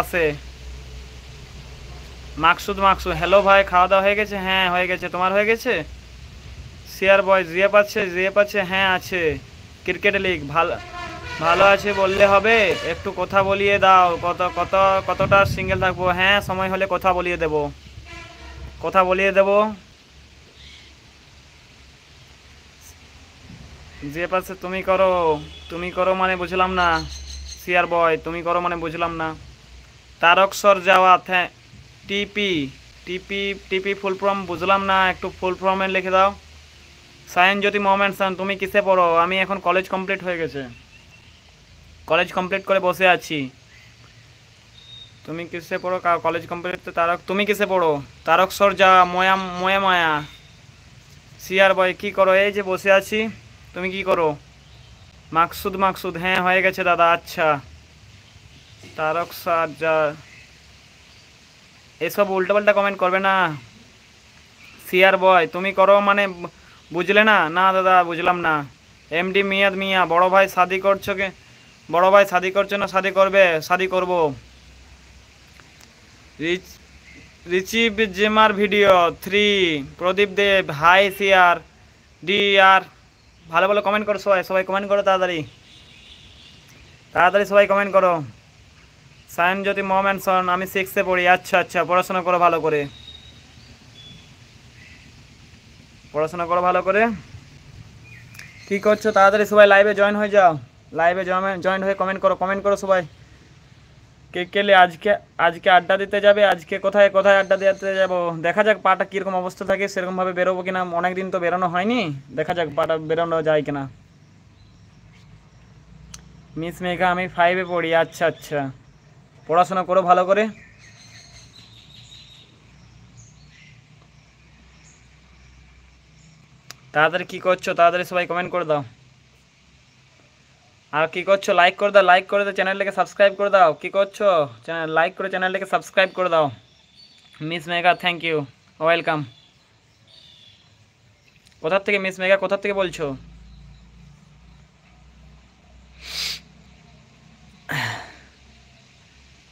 আছে মাকসুদ মাকসুদ হ্যালো ভাই, খাওয়া দাওয়া হয়ে গেছে? হ্যাঁ হয়ে গেছে, তোমার হয়ে গেছে? সিয়ার বয় জিএফ আছে, হ্যাঁ আছে। ক্রিকেট লিগ ভালো ভালো আছে বললে হবে, একটু কথা বলিয়ে দাও। কতটা সিঙ্গেল থাকবো? হ্যাঁ সময় হলে কথা বলিয়ে দেব, কথা বলিয়ে দেব। জিএফ আছে, তুমি করো মানে বুঝলাম না। সিয়ার বয় তুমি করো মানে বুঝলাম না। তারকসর যাওয়া, টিপি টিপি টিপি ফুল ফর্ম বুঝলাম না, একটু ফুল ফর্মে লিখে দাও। সায়নজ্যোতি মোহামেড সান, তুমি কিসে পড়ো? আমি এখন কলেজ কমপ্লিট হয়ে গেছে, কলেজ কমপ্লিট করে বসে আছি। তুমি কিসে পড়ো? College complete. তুমি কিসে পড়ো? তারকসর যা, ময়া ময়া মায়া। সিয়ার বয় কি করো? এই যে বসে আছি, তুমি কি করো? মাকসুদ মাকসুদ, হ্যাঁ হয়ে গেছে দাদা। আচ্ছা, তারকসর যা, এসব উল্টোপাল্টা কমেন্ট করবে না। সিয়ার বয় তুমি করো মানে বুঝলে না? না দাদা বুঝলাম না। এমডি মিয়াদ মিয়া, বড় ভাই শাদি করছো কে? বড় ভাই শাদি করছো না শাদি করবে? শাদি করব। রিচ রিচিভ জেমার ভিডিও 3, প্রদীপ দেব, হাই সিয়ার ডি আর। ভালো ভালো কমেন্ট করো সবাই, সবাই কমেন্ট করো তাড়াতাড়ি, তাড়াতাড়ি সবাই কমেন্ট করো। সায়নজ্যোতি মোহামেড সন, আমি 6-এ পড়ি। আচ্ছা আচ্ছা, পড়াশোনা করো ভালো করে, পড়াশোনা করো ভালো করে। কী করছো? তাড়াতাড়ি সবাই লাইভে জয়েন হয়ে যাও, লাইভে জয়েন হয়ে কমেন্ট করো সবাই। কে কেলে আজকে আজকে আড্ডা দিতে যাবে? আজকে কোথায় কোথায় আড্ডা দিতে যাব? দেখা যাক পাটা কীরকম অবস্থা থাকে, সেরকমভাবে বেরোবো কিনা। অনেক দিন তো বেরোনো হয়নি, দেখা যাক পাটা বেরোনো যায় কিনা। মিস মেঘা, আমি 5-এ পড়ি। আচ্ছা আচ্ছা, পড়াশোনা করো ভালো করে। তাড়াতাড়ি কী করছো? তাড়াতাড়ি সবাই কমেন্ট করে দাও। আর কি করছো? লাইক করে দাও, লাইক করে দাও, চ্যানেলটাকে সাবস্ক্রাইব করে দাও। কি করছো? লাইক করে চ্যানেলটাকে সাবস্ক্রাইব করে দাও। Miss Megha thank you, welcome. কোথার থেকে মিস মেঘা, কোথার থেকে বলছো?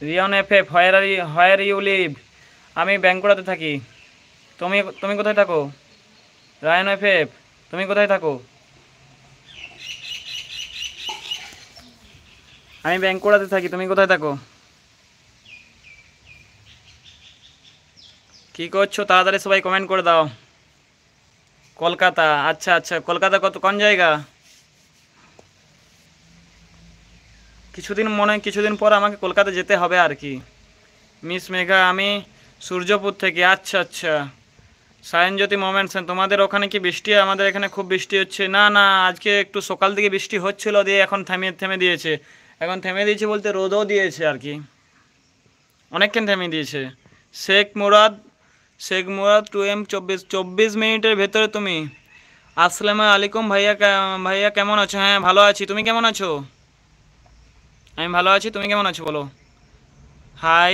রিয়ন এফ হোয়ার ইউ লিভ? আমি ব্যাঙ্কুড়াতে থাকি। তুমি তুমি কোথায় থাকো? রায়ন এফ, তুমি কোথায় থাকো? আমি ব্যাঙ্কুড়াতে থাকি, তুমি কোথায় থাকো? কি করছো? তাড়াতাড়ি সবাই কমেন্ট করে দাও। কলকাতা, আচ্ছা আচ্ছা, কলকাতা কোন জায়গা? কিছুদিন পর আমাকে কলকাতা যেতে হবে আর কি। মিস মেঘা, আমি সূর্যপুর থেকে। আচ্ছা আচ্ছা। সায়নজ্যোতি মোমেন্ট সেন, তোমাদের ওখানে কি বৃষ্টি? আমাদের এখানে খুব বৃষ্টি হচ্ছে। না না, আজকে একটু সকাল থেকে বৃষ্টি হচ্ছিল, দিয়ে এখন থেমে দিয়েছে। এখন থেমে দিয়েছে বলতে রোদও দিয়েছে আর কি, অনেকক্ষণ থেমে দিয়েছে। শেখ মুরাদ, শেখ মুরাদ 2M 24 মিনিটের ভেতরে তুমি। আসসালামু আলাইকুম ভাইয়া, ভাইয়া কেমন আছো? হ্যাঁ ভালো আছি, তুমি কেমন আছো? আমি ভালো আছি, তুমি কেমন আছো বলো। হাই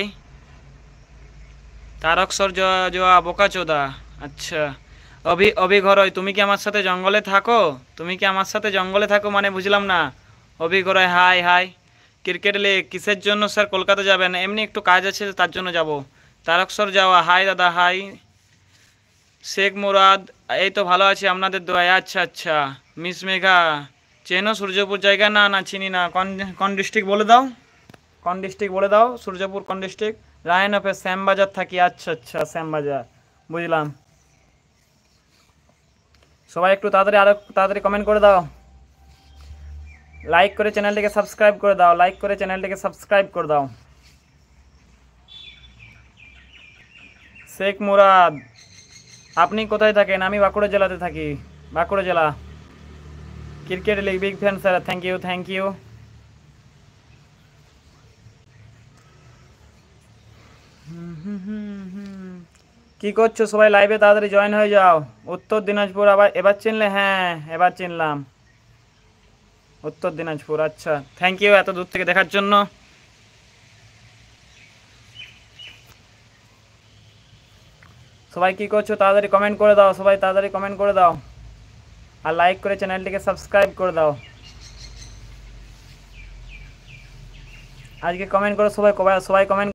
তারকসর জোয়া বোকা চোদা। আচ্ছা, অভি ঘরয়, তুমি কি আমার সাথে জঙ্গলে থাকো? তুমি কি আমার সাথে জঙ্গলে থাকো মানে বুঝলাম না। অভি ঘরয় হাই হাই। ক্রিকেট লিগ কিসের জন্য স্যার কলকাতা যাবেন? এমনি একটু কাজ আছে তার জন্য যাব। তারকসর যাওয়া, হাই দাদা হাই। শেখ মুরাদ, এই তো ভালো আছি আপনাদের দোয়ায়। আচ্ছা আচ্ছা। মিস মেঘা, চেনো সূর্যপুর জায়গা? না না চিনি না। কোন কোন ডিস্ট্রিক্ট বলে দাও, কোন ডিস্ট্রিক্ট বলে দাও, সূর্যপুর কোন ডিস্ট্রিক্ট? রায়ন অফে শ্যামবাজার থাকি। আচ্ছা আচ্ছা, শ্যামবাজার বুঝলাম। সবাই একটু তাড়াতাড়ি, আরো তাড়াতাড়ি কমেন্ট করে দাও, লাইক করে চ্যানেলটিকে সাবস্ক্রাইব করে দাও, লাইক করে চ্যানেলটিকে সাবস্ক্রাইব করে দাও। শেখ মুরাদ, আপনি কোথায় থাকেন? আমি বাঁকুড়া জেলাতে থাকি, বাঁকুড়া জেলা। Cricket league big fan sir, thank you thank you. কি করছো সবাই লাইভে? তাড়াতাড়ি জয়েন হয়ে যাও। উত্তর দিনাজপুর, আবার এবার চিনলে? হ্যাঁ এবার চিনলাম, উত্তর দিনাজপুর। আচ্ছা, থ্যাংক ইউ এত দূর থেকে দেখার জন্য। সবাই কি করছো? তাড়াতাড়ি কমেন্ট করে দাও, সবাই তাড়াতাড়ি কমেন্ট করে দাও, আর লাইক করে চ্যানেলটিকে সাবস্ক্রাইব করে দাও। আজকে কমেন্ট করো সবাই, সবাই কমেন্ট